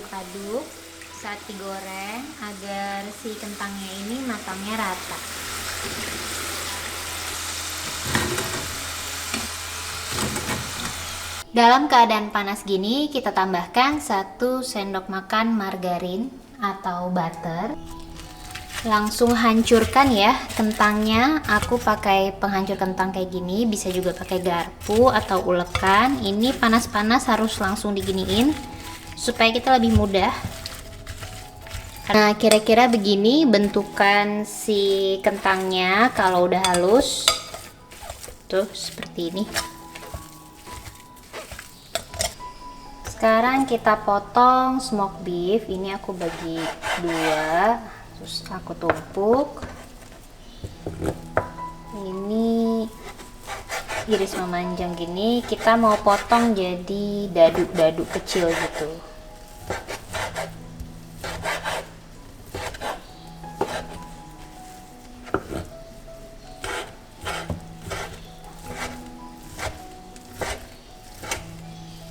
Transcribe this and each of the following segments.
aduk-aduk saat digoreng agar si kentangnya ini matangnya rata. Dalam keadaan panas gini, kita tambahkan 1 sendok makan margarin atau butter. Langsung hancurkan ya kentangnya. Aku pakai penghancur kentang kayak gini, bisa juga pakai garpu atau ulekan. Ini panas-panas harus langsung diginiin supaya kita lebih mudah. Nah, kira-kira begini bentukan si kentangnya kalau udah halus. Tuh, seperti ini. Sekarang kita potong smoked beef. Ini aku bagi 2, terus aku tumpuk. Ini iris memanjang gini. Kita mau potong jadi dadu-dadu kecil gitu.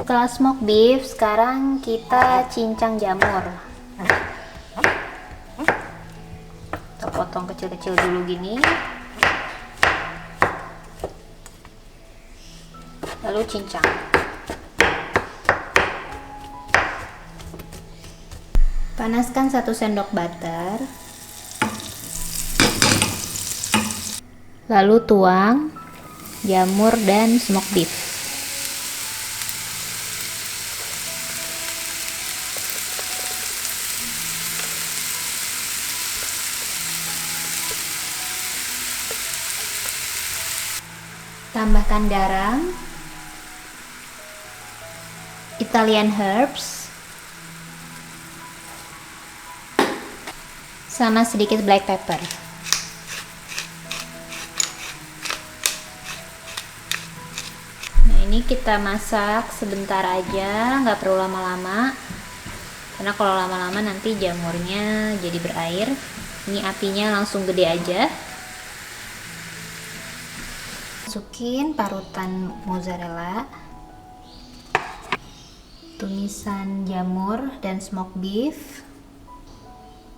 Setelah smoke beef, sekarang kita cincang jamur. Kita potong kecil-kecil dulu gini. Lalu cincang. Panaskan 1 sendok butter. Lalu tuang jamur dan smoke beef. Tambahkan garam, Italian herbs, sama sedikit black pepper. Nah, ini kita masak sebentar aja, nggak perlu lama-lama, karena kalau lama-lama nanti jamurnya jadi berair. Ini apinya langsung gede aja. Masukin parutan mozzarella, tumisan jamur dan smoked beef,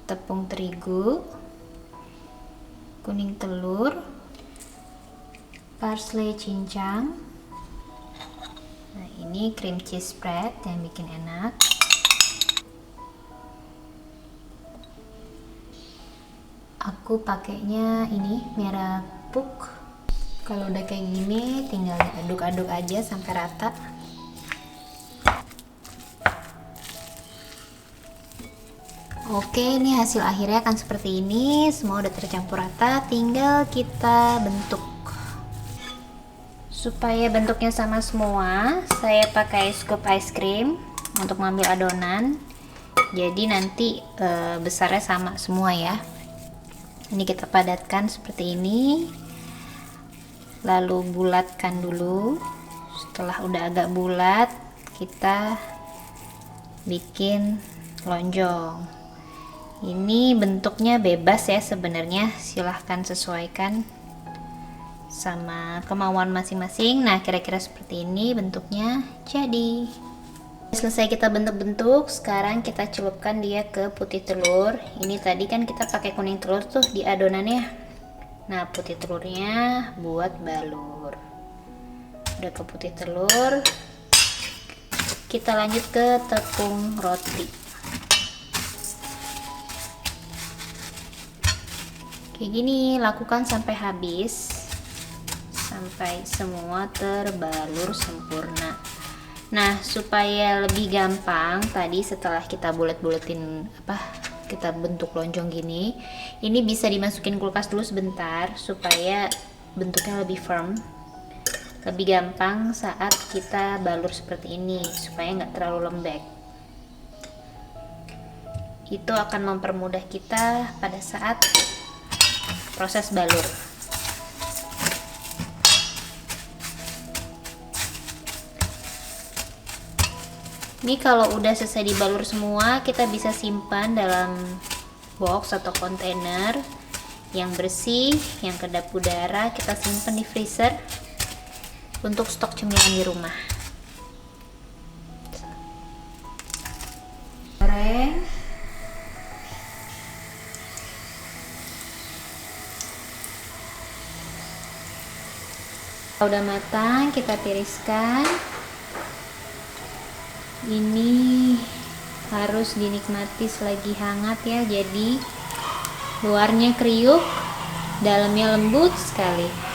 tepung terigu, kuning telur, parsley cincang. Nah, ini cream cheese spread yang bikin enak. Aku pakainya ini merah puk. Kalau udah kayak gini, tinggal aduk-aduk aja sampai rata. Oke, ini hasil akhirnya akan seperti ini. Semua udah tercampur rata, tinggal kita bentuk. Supaya bentuknya sama semua, saya pakai scoop ice cream untuk mengambil adonan. Jadi nanti besarnya sama semua ya. Ini kita padatkan seperti ini. Lalu bulatkan dulu. Setelah udah agak bulat, kita bikin lonjong. Ini bentuknya bebas ya sebenarnya, silahkan sesuaikan sama kemauan masing-masing. Nah, kira-kira seperti ini bentuknya jadi. Selesai kita bentuk-bentuk, sekarang kita celupkan dia ke putih telur. Ini tadi kan kita pakai kuning telur tuh di adonannya. Nah, putih telurnya buat balur. Udah ke putih telur, kita lanjut ke tepung roti. Kayak gini, lakukan sampai habis, sampai semua terbalur sempurna. Nah, supaya lebih gampang, tadi setelah kita bulet-buletin kita bentuk lonjong gini, ini bisa dimasukin kulkas dulu sebentar supaya bentuknya lebih firm, lebih gampang saat kita balur seperti ini, supaya nggak terlalu lembek. Itu akan mempermudah kita pada saat proses balur. Ini kalau udah selesai dibalur semua, kita bisa simpan dalam box atau kontainer yang bersih, yang kedap udara. Kita simpan di freezer untuk stok cemilan di rumah. Udah matang, kita tiriskan. Ini harus dinikmati selagi hangat ya, jadi luarnya kriuk, dalamnya lembut sekali.